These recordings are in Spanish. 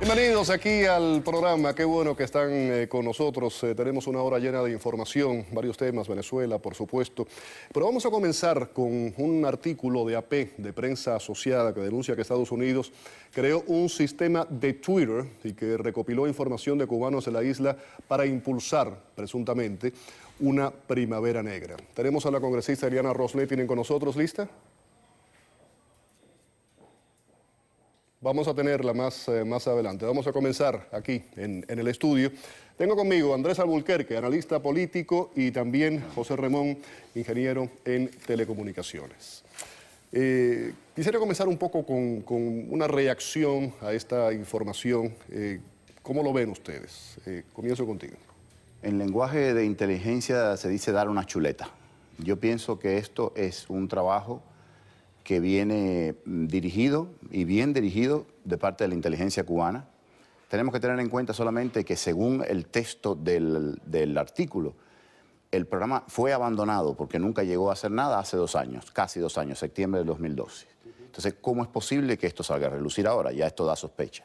Bienvenidos aquí al programa, qué bueno que están con nosotros. Tenemos una hora llena de información, varios temas, Venezuela, por supuesto. Pero vamos a comenzar con un artículo de AP, de Prensa Asociada, que denuncia que Estados Unidos creó un sistema de Twitter y que recopiló información de cubanos en la isla para impulsar, presuntamente, una primavera negra. Tenemos a la congresista Eliana Rosnet, ¿tienen con nosotros lista? Vamos a tenerla más adelante. Vamos a comenzar aquí en el estudio. Tengo conmigo a Andrés Alburquerque, analista político, y también José Remón, ingeniero en telecomunicaciones. Quisiera comenzar un poco con una reacción a esta información. ¿Cómo lo ven ustedes? Comienzo contigo. En lenguaje de inteligencia se dice dar una chuleta. Yo pienso que esto es un trabajo que viene dirigido y bien dirigido de parte de la inteligencia cubana. Tenemos que tener en cuenta solamente que según el texto del artículo, el programa fue abandonado porque nunca llegó a hacer nada hace 2 años, casi 2 años, septiembre del 2012. Entonces, ¿cómo es posible que esto salga a relucir ahora? Ya esto da sospecha.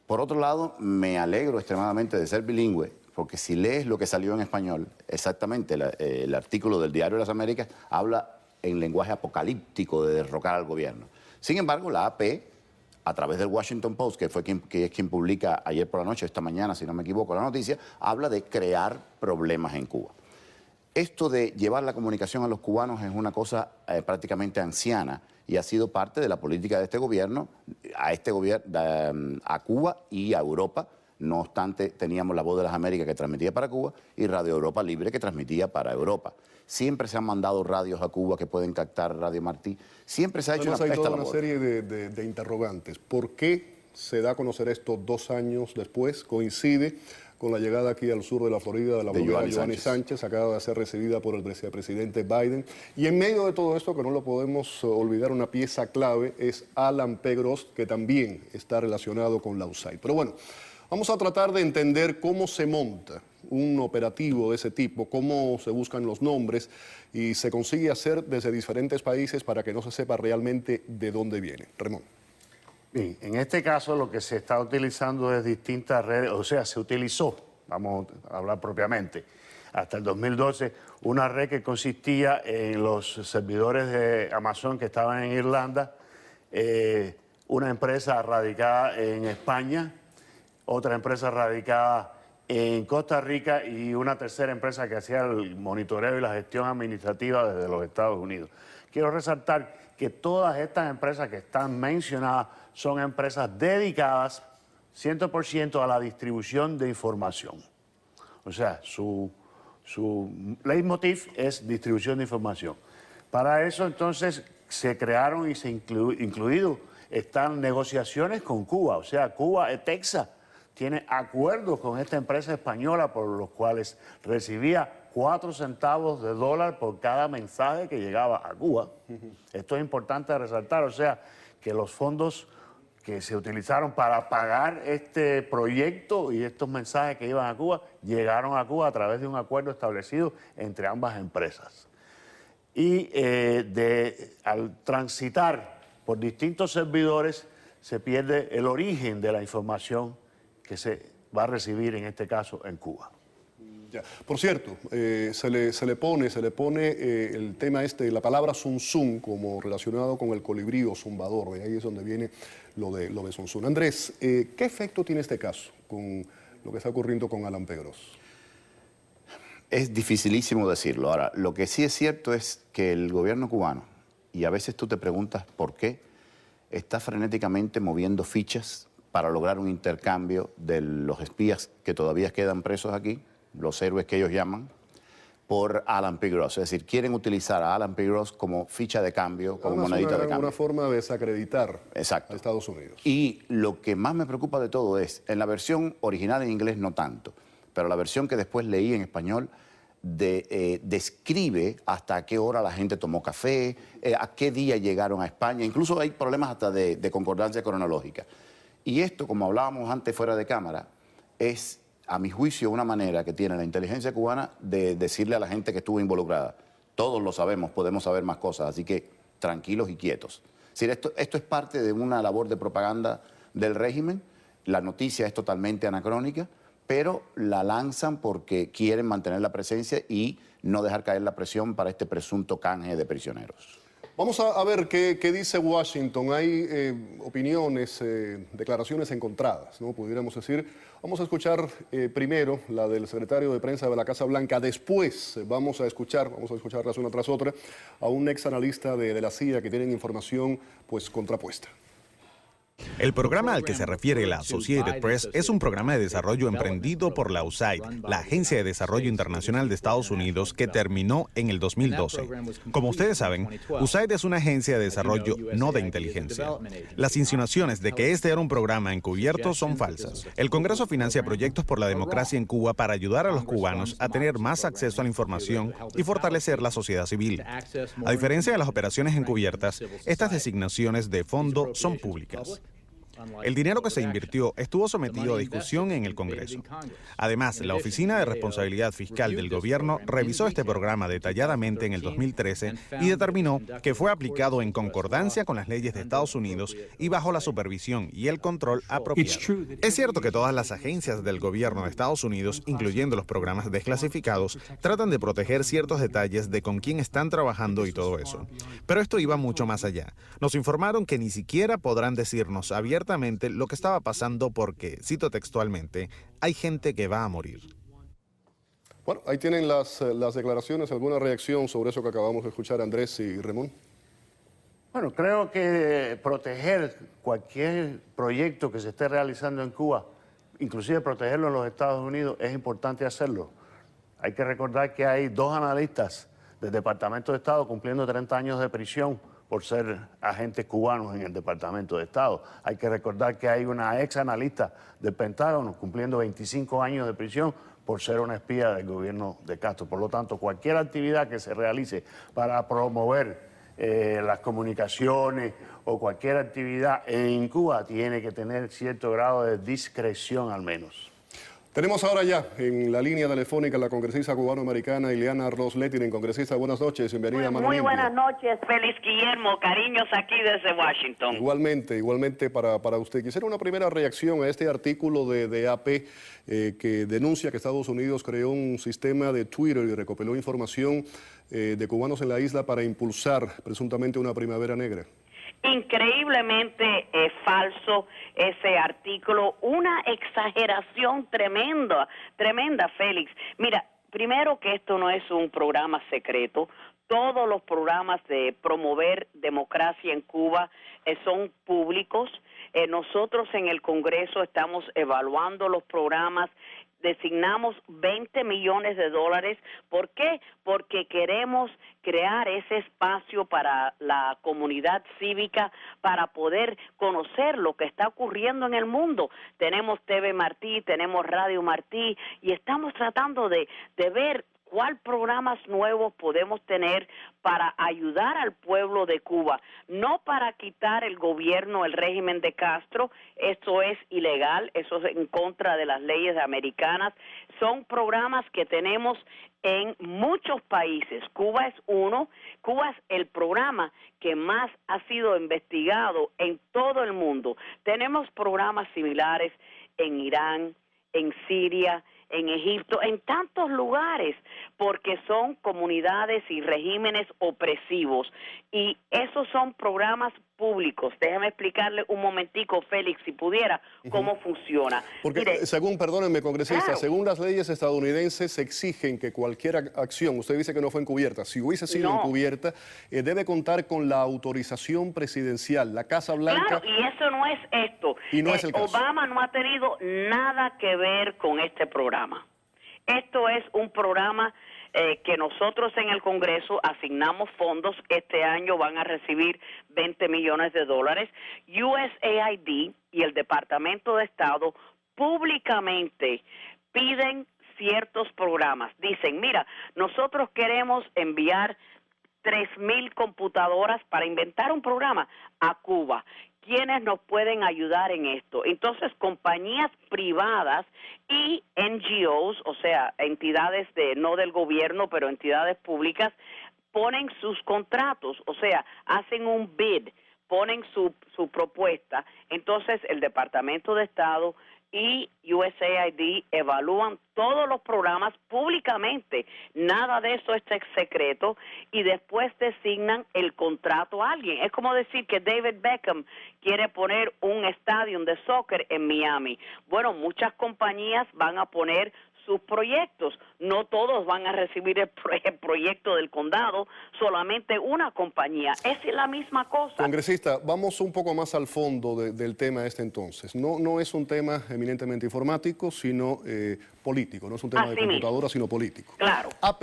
Por otro lado, me alegro extremadamente de ser bilingüe, porque si lees lo que salió en español, exactamente el artículo del Diario de las Américas habla en lenguaje apocalíptico de derrocar al gobierno. Sin embargo, la AP, a través del Washington Post, que es quien publica ayer por la noche, esta mañana, si no me equivoco, la noticia, habla de crear problemas en Cuba. Esto de llevar la comunicación a los cubanos es una cosa prácticamente anciana y ha sido parte de la política de este gobierno, a Cuba y a Europa. No obstante, teníamos La Voz de las Américas que transmitía para Cuba y Radio Europa Libre que transmitía para Europa. Siempre se han mandado radios a Cuba que pueden captar Radio Martí. Siempre se ha hecho Hay toda una serie de interrogantes. ¿Por qué se da a conocer esto 2 años después? Coincide con la llegada aquí al sur de la Florida de la bloguera Yoani Sánchez, acaba de ser recibida por el presidente Biden. Y en medio de todo esto, que no lo podemos olvidar, una pieza clave es Alan P. Gross, que también está relacionado con la USAID. Pero bueno, vamos a tratar de entender cómo se monta un operativo de ese tipo, cómo se buscan los nombres y se consigue hacer desde diferentes países para que no se sepa realmente de dónde viene. Ramón. Bien, en este caso lo que se está utilizando es distintas redes, o sea, se utilizó, vamos a hablar propiamente, hasta el 2012, una red que consistía en los servidores de Amazon que estaban en Irlanda, una empresa radicada en España, otra empresa radicada en Costa Rica y una tercera empresa que hacía el monitoreo y la gestión administrativa desde los Estados Unidos. Quiero resaltar que todas estas empresas que están mencionadas son empresas dedicadas 100% a la distribución de información. O sea, su leitmotiv es distribución de información. Para eso entonces se crearon y se incluido están negociaciones con Cuba, o sea, Cuba, Texas, tiene acuerdos con esta empresa española por los cuales recibía 4 centavos de dólar por cada mensaje que llegaba a Cuba. Esto es importante resaltar, o sea, que los fondos que se utilizaron para pagar este proyecto y estos mensajes que iban a Cuba, llegaron a Cuba a través de un acuerdo establecido entre ambas empresas. Y al transitar por distintos servidores, se pierde el origen de la información que se va a recibir en este caso en Cuba. Ya. Por cierto, se le pone el tema la palabra Sun Sun como relacionado con el colibrí o zumbador, de ahí es donde viene lo de Sun Sun. Andrés, ¿qué efecto tiene este caso con lo que está ocurriendo con Alan P. Gross? Es dificilísimo decirlo. Ahora, lo que sí es cierto es que el gobierno cubano, y a veces tú te preguntas por qué, está frenéticamente moviendo fichas para lograr un intercambio de los espías que todavía quedan presos aquí, los héroes que ellos llaman, por Alan P. Gross. Es decir, quieren utilizar a Alan P. Gross como ficha de cambio, como monedita de cambio. Una forma de desacreditar Exacto. a Estados Unidos. Y lo que más me preocupa de todo es, en la versión original en inglés no tanto, pero la versión que después leí en español describe hasta qué hora la gente tomó café, a qué día llegaron a España, incluso hay problemas hasta de concordancia cronológica. Y esto, como hablábamos antes fuera de cámara, es, a mi juicio, una manera que tiene la inteligencia cubana de decirle a la gente que estuvo involucrada: todos lo sabemos, podemos saber más cosas, así que tranquilos y quietos. Es decir, esto es parte de una labor de propaganda del régimen La noticia es totalmente anacrónica, pero la lanzan porque quieren mantener la presencia y no dejar caer la presión para este presunto canje de prisioneros. Vamos a ver qué dice Washington. Hay opiniones, declaraciones encontradas, ¿no? Pudiéramos decir. Vamos a escuchar primero la del secretario de prensa de la Casa Blanca. Después vamos a escucharlas una tras otra, a un ex analista de la CIA que tienen información pues contrapuesta. El programa al que se refiere la Associated Press es un programa de desarrollo emprendido por la USAID, la Agencia de Desarrollo Internacional de Estados Unidos, que terminó en el 2012. Como ustedes saben, USAID es una agencia de desarrollo, no de inteligencia. Las insinuaciones de que este era un programa encubierto son falsas. El Congreso financia proyectos por la democracia en Cuba para ayudar a los cubanos a tener más acceso a la información y fortalecer la sociedad civil. A diferencia de las operaciones encubiertas, estas designaciones de fondo son públicas. El dinero que se invirtió estuvo sometido a discusión en el Congreso. Además, la Oficina de Responsabilidad Fiscal del Gobierno revisó este programa detalladamente en el 2013 y determinó que fue aplicado en concordancia con las leyes de Estados Unidos y bajo la supervisión y el control apropiado. Es cierto que todas las agencias del Gobierno de Estados Unidos, incluyendo los programas desclasificados, tratan de proteger ciertos detalles de con quién están trabajando y todo eso. Pero esto iba mucho más allá. Nos informaron que ni siquiera podrán decirnos abiertamente lo que estaba pasando porque, cito textualmente, hay gente que va a morir. Bueno, ahí tienen las declaraciones. ¿Alguna reacción sobre eso que acabamos de escuchar, Andrés y Ramón? Bueno, creo que proteger cualquier proyecto que se esté realizando en Cuba, inclusive protegerlo en los Estados Unidos, es importante hacerlo. Hay que recordar que hay 2 analistas del Departamento de Estado cumpliendo 30 años de prisión por ser agentes cubanos en el Departamento de Estado. Hay que recordar que hay una ex analista del Pentágono cumpliendo 25 años de prisión por ser una espía del gobierno de Castro. Por lo tanto, cualquier actividad que se realice para promover las comunicaciones o cualquier actividad en Cuba tiene que tener cierto grado de discreción al menos. Tenemos ahora ya en la línea telefónica la congresista cubano-americana Ileana Ros-Lehtinen. Congresista, buenas noches, bienvenida a Mano Muy Limpia. buenas noches, Félix Guillermo, cariños aquí desde Washington. Igualmente para usted. Quisiera una primera reacción a este artículo de AP que denuncia que Estados Unidos creó un sistema de Twitter y recopiló información de cubanos en la isla para impulsar presuntamente una primavera negra. Increíblemente falso ese artículo, una exageración tremenda, Félix. Mira, primero que esto no es un programa secreto. Todos los programas de promover democracia en Cuba son públicos. Nosotros en el Congreso estamos evaluando los programas. Designamos $20 millones. ¿Por qué? Porque queremos crear ese espacio para la comunidad cívica para poder conocer lo que está ocurriendo en el mundo. Tenemos TV Martí, tenemos Radio Martí y estamos tratando de ver cuál programas nuevos podemos tener para ayudar al pueblo de Cuba, no para quitar el gobierno, el régimen de Castro. Esto es ilegal, eso es en contra de las leyes americanas. Son programas que tenemos en muchos países. Cuba es uno. Cuba es el programa que más ha sido investigado en todo el mundo. Tenemos programas similares en Irán, en Siria, en Egipto, en tantos lugares, porque son comunidades y regímenes opresivos. Y esos son programas públicos. Déjame explicarle un momentico, Félix, si pudiera, cómo funciona. Porque Mire, según, perdónenme, congresista, claro, según las leyes estadounidenses exigen que cualquier acción, usted dice que no fue encubierta, si hubiese sido encubierta, debe contar con la autorización presidencial, la Casa Blanca. Claro, y eso no es esto. Y no es el caso. Obama no ha tenido nada que ver con este programa. Esto es un programa que nosotros en el Congreso asignamos fondos. Este año van a recibir $20 millones. USAID y el Departamento de Estado públicamente piden ciertos programas. Dicen, mira, nosotros queremos enviar 3,000 computadoras para inventar un programa a Cuba. ¿Quiénes nos pueden ayudar en esto? Entonces, compañías privadas y NGOs, o sea, entidades no del gobierno, pero entidades públicas, ponen sus contratos, o sea, hacen un bid ponen su propuesta, entonces el Departamento de Estado y USAID evalúan todos los programas públicamente, nada de eso es secreto, y después designan el contrato a alguien. Es como decir que David Beckham quiere poner un estadio de soccer en Miami. Bueno, muchas compañías van a poner sus proyectos, no todos van a recibir el proyecto del condado, solamente una compañía. Es la misma cosa. Congresista, vamos un poco más al fondo del tema entonces. No es un tema eminentemente informático, sino político, no es un tema de computadora, sino político. Claro. AP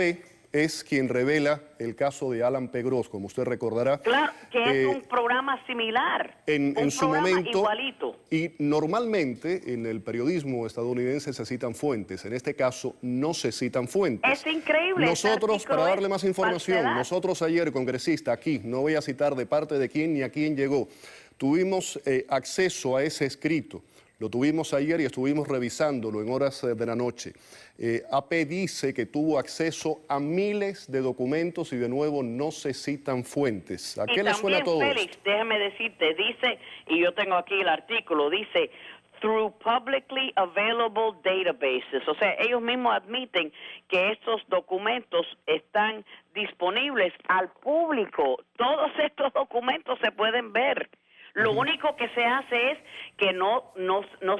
es quien revela el caso de Alan P. Gross, como usted recordará. Claro, que es un programa similar, en su momento, igualito. Y normalmente en el periodismo estadounidense se citan fuentes, en este caso no se citan fuentes. Es increíble. Nosotros, para darle más información, nosotros ayer, congresista, aquí, no voy a citar de parte de quién ni a quién llegó, tuvimos acceso a ese escrito. Lo tuvimos ayer y estuvimos revisándolo en horas de la noche. AP dice que tuvo acceso a miles de documentos y de nuevo no se citan fuentes. ¿A qué le suena todo Félix, esto? Déjame decirte, dice, y yo tengo aquí el artículo, dice, through publicly available databases. O sea, ellos mismos admiten que estos documentos están disponibles al público. Todos estos documentos se pueden ver. Lo único que se hace es que no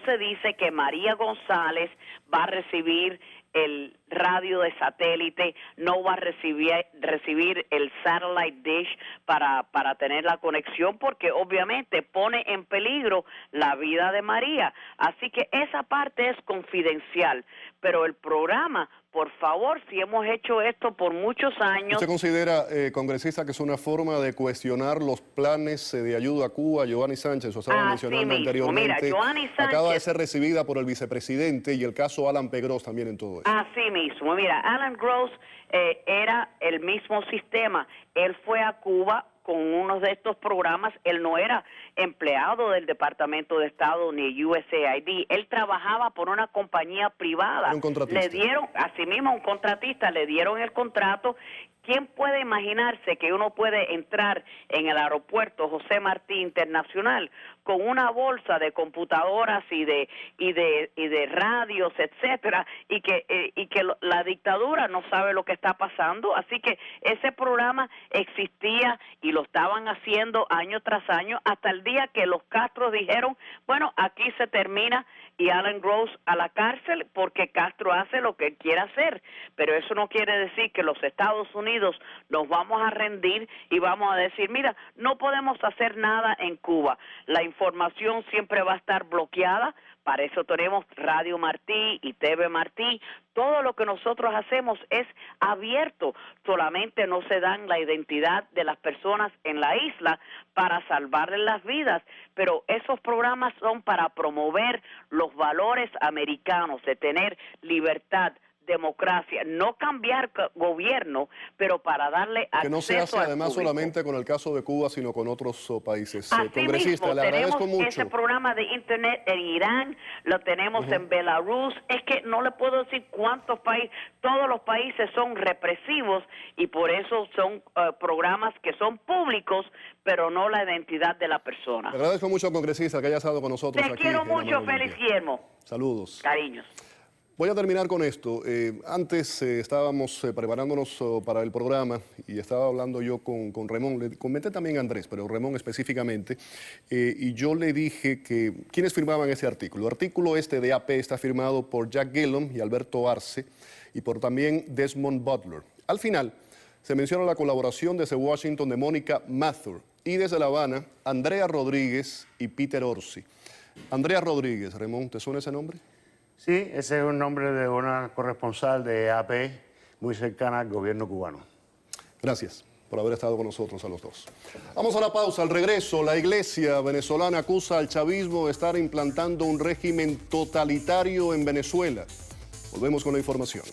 se dice que María González va a recibir el radio de satélite, no va a recibir el satellite dish para tener la conexión, porque obviamente pone en peligro la vida de María. Así que esa parte es confidencial, pero el programa, por favor, si hemos hecho esto por muchos años... ¿Usted considera, congresista, que es una forma de cuestionar los planes de ayuda a Cuba? Giovanni Sánchez, o estaba mencionando anteriormente, mira, Giovanni Sánchez acaba de ser recibida por el vicepresidente y el caso Alan P. Gross también en todo eso. Así mismo, mira, Alan Gross era el mismo sistema. Él fue a Cuba con uno de estos programas. Él no era empleado del Departamento de Estado ni USAID. Él trabajaba por una compañía privada. Era un contratista. Le dieron, así mismo, un contratista, le dieron el contrato. ¿Quién puede imaginarse que uno puede entrar en el aeropuerto José Martí Internacional con una bolsa de computadoras y de radios, etcétera, y que la dictadura no sabe lo que está pasando? Así que ese programa existía y lo estaban haciendo año tras año hasta el día que los Castro dijeron, bueno, aquí se termina, y Alan Gross a la cárcel porque Castro hace lo que él quiere hacer. Pero eso no quiere decir que los Estados Unidos nos vamos a rendir y vamos a decir, mira, no podemos hacer nada en Cuba. La información siempre va a estar bloqueada. Para eso tenemos Radio Martí y TV Martí. Todo lo que nosotros hacemos es abierto. Solamente no se dan la identidad de las personas en la isla para salvarles las vidas. Pero esos programas son para promover los valores americanos de tener libertad, democracia, no cambiar gobierno, pero para darle acceso que no se hace además público. Solamente con el caso de Cuba, sino con otros países. Así Congresista, mismo, le agradezco tenemos mucho. ese programa de internet en Irán, lo tenemos en Belarus. Es que no le puedo decir cuántos países, todos los países son represivos y por eso son programas que son públicos, pero no la identidad de la persona. Le agradezco mucho, congresista, que haya estado con nosotros Te aquí. quiero mucho, Félix Guillermo. Saludos. Cariños. Voy a terminar con esto. Antes estábamos preparándonos para el programa y estaba hablando yo con Ramón, le comenté también a Andrés, pero Ramón específicamente, y yo le dije que quiénes firmaban ese artículo. El artículo este de AP está firmado por Jack Gillum y Alberto Arce y por también Desmond Butler. Al final se menciona la colaboración desde Washington de Mónica Mathur y desde La Habana, Andrea Rodríguez y Peter Orsi. Andrea Rodríguez, Ramón, ¿te suena ese nombre? Sí, ese es un nombre de una corresponsal de AP muy cercana al gobierno cubano. Gracias por haber estado con nosotros a los dos. Vamos a la pausa. Al regreso, la iglesia venezolana acusa al chavismo de estar implantando un régimen totalitario en Venezuela. Volvemos con la información.